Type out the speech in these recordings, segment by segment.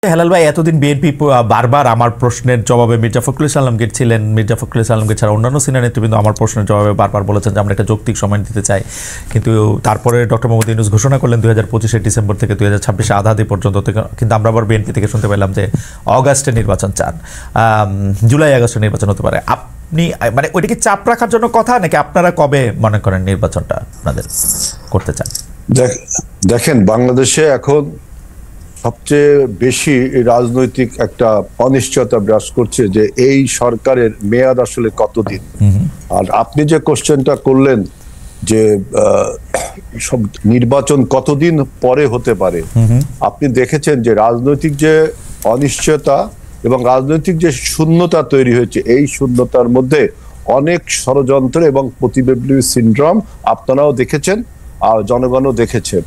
হেলাল ভাই, এতদিন বিএনপি বারবার আমার প্রশ্নের জবাবে মির্জা ফখরুল ইসলাম আলমগীর ছিলেন, মির্জা ফখরুল ইসলাম আলমগীর ছাড়া অন্যান্য সিনিয়র নেতৃবৃন্দ আমার প্রশ্নের জবাবে বারবার বলেছেন যে আমরা একটা যৌক্তিক সময় দিতে চাই। কিন্তু তারপরে ডক্টর মোহাম্মদ ইউনূস ঘোষণা করলেন 2025 ডিসেম্বর থেকে 2026 আধাদি পর্যন্ত। কিন্তু আমরা আবার বিএনপি থেকে শুনতে পেলাম যে অগাস্টে নির্বাচন চান, জুলাই আগস্টে নির্বাচন হতে পারে। আপনি মানে ওইটাকে চাপ রাখার জন্য কথা, নাকি আপনারা কবে মনে করেন নির্বাচনটা আপনাদের করতে চান? দেখেন, বাংলাদেশে এখন সবচেয়ে বেশি রাজনৈতিক একটা অনিশ্চয়তা বিরাজ করছে যে এই সরকারের মেয়াদ আসলে কতদিন। আর আপনি যে কোশ্চেনটা করলেন যে সব নির্বাচন কতদিন পরে হতে পারে, আপনি দেখেছেন যে রাজনৈতিক যে অনিশ্চয়তা এবং রাজনৈতিক যে শূন্যতা তৈরি হয়েছে, এই শূন্যতার মধ্যে অনেক ষড়যন্ত্র এবং প্রতিবিপ্লবী সিনড্রোম আপনারাও দেখেছেন আর জনগণও দেখেছে।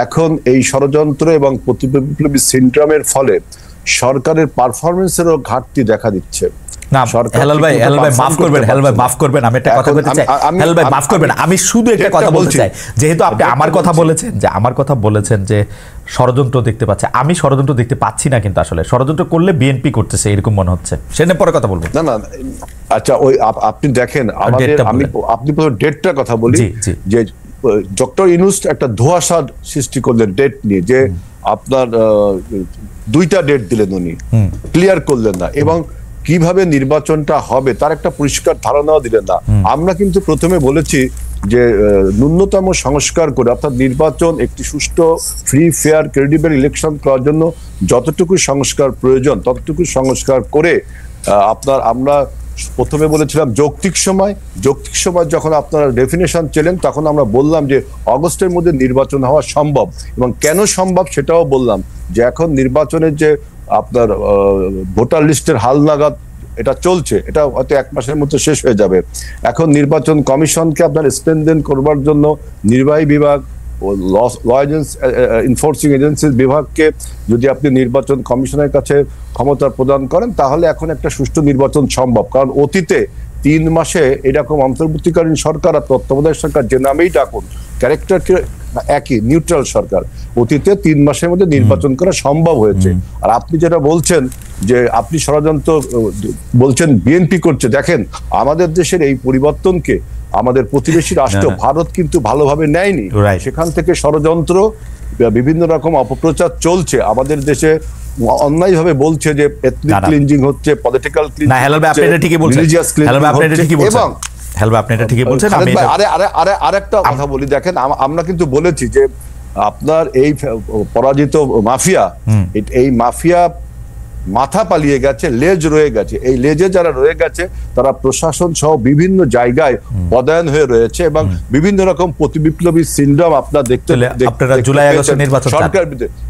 এখন এই ষড়যন্ত্র এবং প্রতিবিপ্লবী সিনড্রোমের ফলে সরকারের পারফরমেন্সেরও ঘাটতি দেখা দিচ্ছে। আমি শুধু একটা কথা বলতে চাই, যেহেতু আপনি আমার কথা বলেছেন যে ষড়যন্ত্র দেখতে পাচ্ছে, আমি ষড়যন্ত্র দেখতে পাচ্ছি না, কিন্তু আসলে ষড়যন্ত্র করলে বিএনপি করতেছে এরকম মনে হচ্ছে। সেটা পরে কথা বলবো। না, আচ্ছা, ওই আপনি দেখেন, আপনি ডেটটার কথা বলি যে ডক্টর ইউনূস একটা ধোঁয়াশার সৃষ্টি করলেন ডেট নিয়ে, যে আপনার দুইটা ডেট দিলেন, উনি ক্লিয়ার করলেন না এবং কিভাবে নির্বাচনটা হবে তার একটা পরিষ্কার ধারণাও দিলেন না। আমরা কিন্তু প্রথমে বলেছি যে ন্যূনতম সংস্কার করে, অর্থাৎ নির্বাচন একটি সুষ্ঠু, ফ্রি, ফেয়ার, ক্রেডিবল ইলেকশন করার জন্য যতটুকু সংস্কার প্রয়োজন ততটুকু সংস্কার করে আমরা প্রথমে বলেছিলাম যৌক্তিক সময় যখন আপনারা ডেফিনেশন ছিলেন তখন আমরা বললাম যে অগস্টের মধ্যে নির্বাচন হওয়া সম্ভব, এবং কেন সম্ভব সেটাও বললাম যে এখন নির্বাচনের যে আপনার ভোটার লিস্টের হালনাগাদ এটা চলছে, এটা হয়তো 1 মাসের মধ্যে শেষ হয়ে যাবে। এখন নির্বাচন কমিশনকে আপনার স্ট্রেনথেন করবার জন্য নির্বাহী বিভাগ ও ল এনফোর্সিং এজেন্সির বিভাগকে যদি আপনি নির্বাচন কমিশনের কাছে ক্ষমতা প্রদান করেন, তাহলে এখন একটা সুষ্ঠু নির্বাচন সম্ভব। কারণ অতীতে 3 মাসে এরকম অন্তর্বর্তীকালীন সরকার আর তত্ত্বাবধায়ক সরকার, যে নামেই ডাকুন, ক্যারেক্টারকে একই, নিউট্রাল সরকার, অতীতে 3 মাসের মধ্যে নির্বাচন করা সম্ভব হয়েছে। আর আপনি যেটা বলছেন যে আপনি ষড়যন্ত্র বলছেন বিএনপি করছে, দেখেন আমাদের দেশের এই পরিবর্তনকে আমাদের প্রতিবেশী রাষ্ট্র ভারত কিন্তু ভালোভাবে নেয়নি। সেখান থেকে ষড়যন্ত্র, বিভিন্ন রকম অপপ্রচার চলছে। আমাদের দেশে অন্যায়ভাবে বলছে যে এথনিক ক্লিনজিং হচ্ছে, পলিটিক্যাল ক্লিনজিং হচ্ছে, রিলিজিয়াস ক্লিনজিং হচ্ছে। এবং আরেকটা কথা বলি, দেখেন আমরা কিন্তু বলেছি যে আপনার এই পরাজিত মাফিয়া, এই মাফিয়া মাথা পালিয়ে গেছে, লেজ রয়ে গেছে। এই লেজে যারা রয়ে গেছে তারা প্রশাসন সহ বিভিন্ন জায়গায় পদায়ন হয়ে রয়েছে এবং বিভিন্ন রকম প্রতিবিপ্লবী সিনড্রোম আপনার দেখতে সরকার।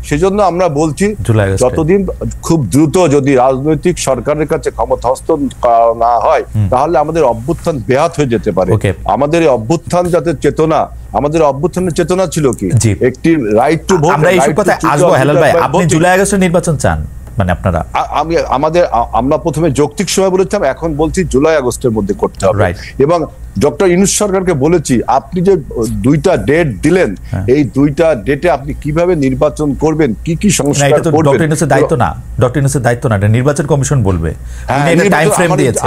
সেজন্য আমরা বলছি যতদিন খুব দ্রুত যদি রাজনৈতিক সরকারের কাছে ক্ষমতা হস্তান্তর না হয়, তাহলে আমাদের অভ্যুত্থান ব্যাহত হয়ে যেতে পারে। আমাদের এই অভ্যুত্থান যাতে চেতনা, আমাদের অভ্যুত্থানের চেতনা ছিল কি, একটি রাইট টু ভোট। আমরা এইসব কথা আসবো। হেলাল ভাই, আপনি জুলাই আগস্টে নির্বাচন চান মানে আপনারা? আমরা প্রথমে যৌক্তিক সময় বলেছিলাম, এখন বলছি জুলাই আগস্টের মধ্যে করতে হবে। এবং ডক্টর ইউনূস সরকারকে বলেছি, আপনি যে 2টা ডেট দিলেন, এই 2টা ডেটে আপনি কিভাবে নির্বাচন করবেন, কি কি সংস্কার করবেন, ডক্টর ইউনূসের দায়িত্ব না, ডক্টর ইউনূসের দায়িত্ব না, এটা নির্বাচন কমিশন বলবে।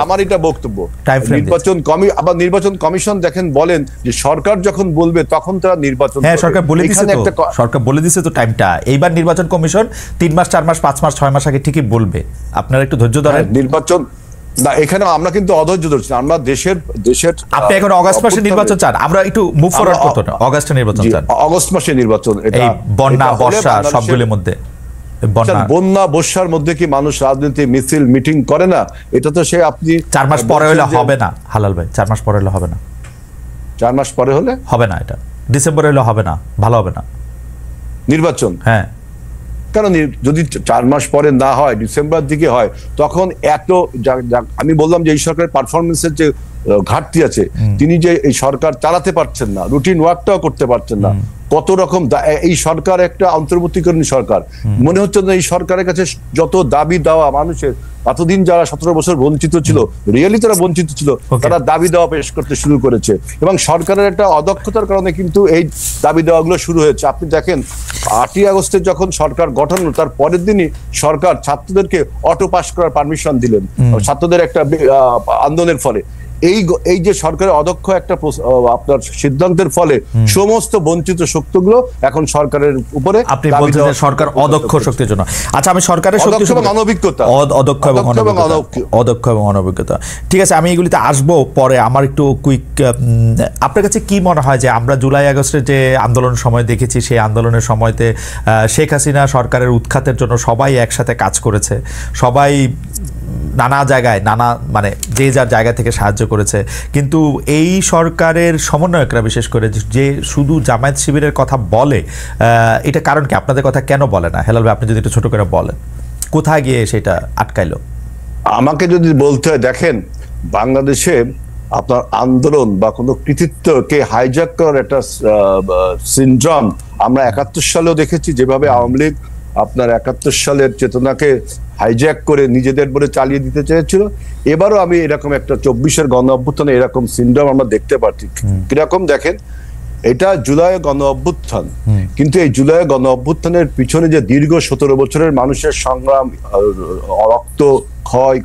আমার এটা বক্তব্য। নির্বাচন কমিশন দেখেন বলেন যে সরকার যখন বলবে তখন তারা নির্বাচন, সরকার বলে দিছে তো টাইমটা। এইবার নির্বাচন কমিশন 3 মাস, 4 মাস, 5 মাস, 6 মাস আগে ঠিকই বলবে। আপনারা একটু ধৈর্য ধরেন। নির্বাচন না, এখানে আমরা কিন্তু অধৈর্য ধরছি। আমরা দেশের আপনি এখন অগস্ট মাসে নির্বাচন চান, আমরা একটু মুভ ফরওয়ার্ড করতে না। অগস্টে নির্বাচন চান, অগস্ট মাসে নির্বাচন। এই বন্যা, বর্ষা সবগুলোর মধ্যে, বন্যা বর্ষার মধ্যে কি মানুষ রাজনীতি মিছিল মিটিং করে না? এটা তো সে আপনি 4 মাস পরে হলে হবে না হালাল ভাই, 4 মাস পরে হলে হবে না। 4 মাস পরে হলে হবে না, এটা ডিসেম্বরে হলে হবে না, ভালো হবে না নির্বাচন। হ্যাঁ, কারণ যদি 4 মাস পরে না হয়, ডিসেম্বর দিকে হয়, তখন আমি বললাম যে এই সরকারের পারফরমেন্সের যে ঘাটতি আছে, তিনি যে এই সরকার চালাতে পারছেন না, রুটিন ওয়ার্কটাও করতে পারছেন না, কত রকম এই সরকার একটা অন্তর্বর্তীকালীন সরকার, মনে হচ্ছে না এই সরকারের কাছে যত দাবি দেওয়া মানুষের, এতদিন যারা 17 বছর বঞ্চিত ছিল, রিয়েলি তারা বঞ্চিত ছিল, তারা দাবি দেওয়া পেশ করতে শুরু করেছে এবং সরকারের একটা অদক্ষতার কারণে কিন্তু এই দাবি দেওয়াগুলো শুরু হয়েছে। আপনি দেখেন 8ই আগস্টে যখন সরকার গঠন হলো তার পরের দিনই সরকার ছাত্রদেরকে অটো পাস করার পারমিশন দিলেন ছাত্রদের একটা আন্দোলনের ফলে। এই যে সরকারের অদক্ষ একটা আপনার সিদ্ধান্তের ফলে সমস্ত বঞ্চিত শক্তিগুলো এখন সরকারের উপরে, আপনি বলছেন যে সরকার অদক্ষ শক্তির জন্য। আচ্ছা, আমি সরকারের শক্তি এবং অনভিজ্ঞতা, অদক্ষ এবং অনভিজ্ঞতা, ঠিক আছে, আমি এগুলিতে আসবো পরে। আমার একটু কুইক, আপনার কাছে কি মনে হয় যে আমরা জুলাই আগস্টের যে আন্দোলনের সময় দেখেছি, সেই আন্দোলনের সময়তে শেখ হাসিনা সরকারের উৎখাতের জন্য সবাই একসাথে কাজ করেছে, সবাই নানা জায়গায় মানে যে যার জায়গা থেকে সাহায্য করেছে, কিন্তু এই সরকারের সমন্বয়করা বিশেষ করে যে শুধু জামায়াত শিবিরের কথা বলে, এটা কারণ কি? আপনাদের কথা কেন বলে না? হেলাল ভাই, আপনি যদি একটু ছোট করে বলেন, কোথায় গিয়ে সেটা আটকাইলো? আমাকে যদি বলতে হয়, দেখেন বাংলাদেশে আপনার আন্দোলন বা কোনো কৃতিত্বকে হাইজ্যাক করার একটা সিনড্রোম আমরা 71 সালেও দেখেছি, যেভাবে আওয়ামী লীগ আপনার 71 সালের চেতনাকে হাইজ্যাক করে নিজেদের বলে চালিয়ে দিতে চেয়েছিল। এবারও আমি এরকম একটা 24-এর গণ অভ্যুত্থানে এরকম সিনড্রোম আমরা দেখতে পাচ্ছি। কিরকম দেখেন, এটা জুলাই গণ অভ্যুত্থান, কিন্তু এই জুলাই গণ অভ্যুত্থানের পিছনে যে দীর্ঘ 17 বছরের মানুষের সংগ্রাম, রক্ত ক্ষয়,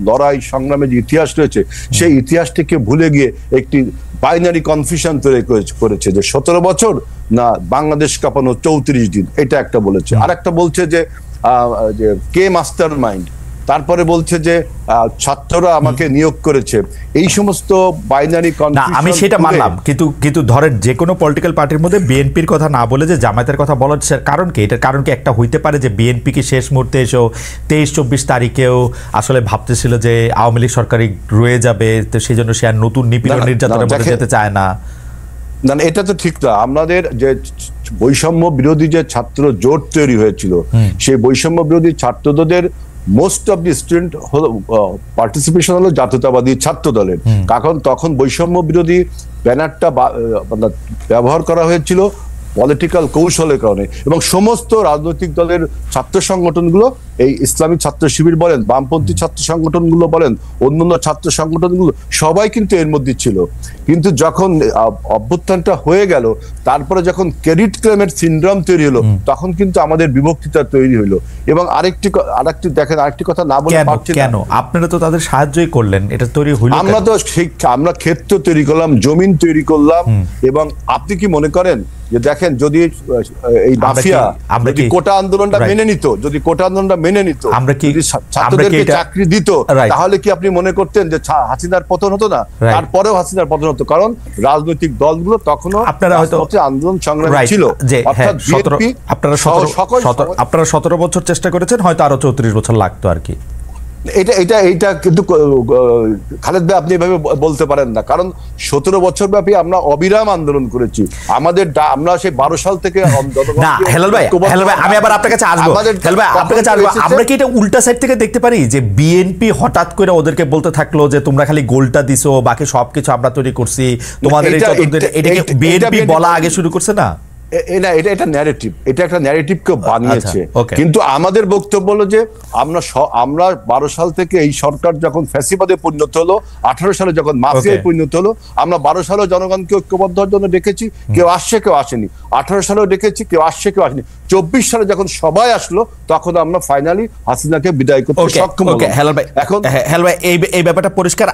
লড়াই সংগ্রামের যে ইতিহাস রয়েছে, সেই ইতিহাসটিকে ভুলে গিয়ে একটি বাইনারি কনফিউশন তৈরি করেছে যে 17 বছর না বাংলাদেশ কাঁপানো 34 দিন, এটা একটা বলেছে। আর একটা বলছে যে কে মাস্টার মাইন্ড, তারপরে বলছে যে ছাত্ররা আমাকে নিয়োগ করেছে। এই সমস্ত বাইনারি কনফিউশন, আমি সেটা মানলাম, কিন্তু ধরেন যে কোনো পলিটিক্যাল পার্টির মধ্যে বিএনপির কথা না বলে যে জামায়াতের কথা বলার কারণ কি? এটার কারণ কি একটা হইতে পারে যে বিএনপি কি শেষ মুহূর্তে এসেও 23-24 তারিখেও আসলে ভাবতেছিল যে আওয়ামী লীগ সরকারই রয়ে যাবে, তো সেই জন্য সে আর নতুন নিপীড়ন নির্যাতনের মধ্যে যেতে চায় না? না, এটা তো ঠিক না। আমাদের যে বৈষম্য বিরোধী যে ছাত্র জোট তৈরি হয়েছিল, সেই বৈষম্য বিরোধী ছাত্রদের most of the student participation হলো জাতীয়তাবাদী ছাত্র দলের। কারণ তখন বৈষম্য বিরোধী ব্যানারটা ব্যবহার করা হয়েছিল পলিটিক্যাল কৌশলের কারণে, এবং সমস্ত রাজনৈতিক দলের ছাত্র সংগঠনগুলো, এই ইসলামী ছাত্র শিবির বলেন, বামপন্থী ছাত্র সংগঠনগুলো বলেন, অন্যান্য ছাত্র সংগঠনগুলো সবাই কিন্তু এর মধ্যে ছিল। কিন্তু যখন অভ্যুত্থানটা হয়ে গেল, তারপরে যখন ক্রেডিট ক্লেমের সিনড্রোম তৈরি হলো, তখন কিন্তু আমাদের বিভক্তিটা তৈরি হলো। এবং আরেকটি দেখেন, আরেকটি কথা না বলে পারছি না, কেন আপনারা তো তাদের সাহায্যই করলেন, এটা তৈরি হলো। আমরা ক্ষেত্র তৈরি করলাম, জমিন তৈরি করলাম, এবং আপনি কি মনে করেন যে দেখেন যদি এই মাফিয়া যদি কোটা আন্দোলনটা মেনে নিত, ছাত্রদেরকে চাকরি দিত, তাহলে কি আপনি মনে করতেন যে হাসিনার পতন হতো না? তারপরেও হাসিনার পতন হতো, কারণ রাজনৈতিক দলগুলো তখনও আপনারা হয়তো আন্দোলন সংগ্রাম ছিল। আপনারা 17 বছর চেষ্টা করেছেন, হয়তো আরো 34 বছর লাগতো আর কি। এটা কিন্তু খালেদ ভাই আপনি এভাবে বলতে পারেন না, কারণ 17 বছর ব্যাপী আমরা অবিরাম আন্দোলন করেছি। আমরা সেই 12 সাল থেকে না, হেলাল ভাই আমি আবার আপনার কাছে আসবো। হেলাল ভাই আপনার কাছে আসবো। আমরা কি এটা উল্টা সাইড থেকে দেখতে পারি যে বিএনপি হঠাৎ করে ওদেরকে বলতে থাকলো যে তোমরা খালি গোলটা দিছো, বাকি সবকিছু আমরা তৈরি করছি, তোমাদের এই এটাকে বিএনপি বলা আগে শুরু করছে না? এটা একটা ন্যারেটিভকে বানিয়েছে। কিন্তু আমাদের বক্তব্য হলো যে আমরা 12 সাল থেকে এই সরকার যখন ফ্যাসিবাদে পরিণত হলো, 18 সালে যখন মাফিয়ায় পরিণত হলো, আমরা 12 সালেও জনগণকে ঐক্যবদ্ধ হওয়ার জন্য ডেকেছি, কেউ আসছে কেউ আসেনি। 18 সালেও ডেকেছি, কেউ আসছে কেউ আসেনি। 24 সালে যখন সবাই আসলো, তখন আমরা ফাইনালি হাসিনাকে বিদায় করতে সক্ষম হলাম। এখন হেলাল ভাই এই ব্যাপারটা পরিষ্কার।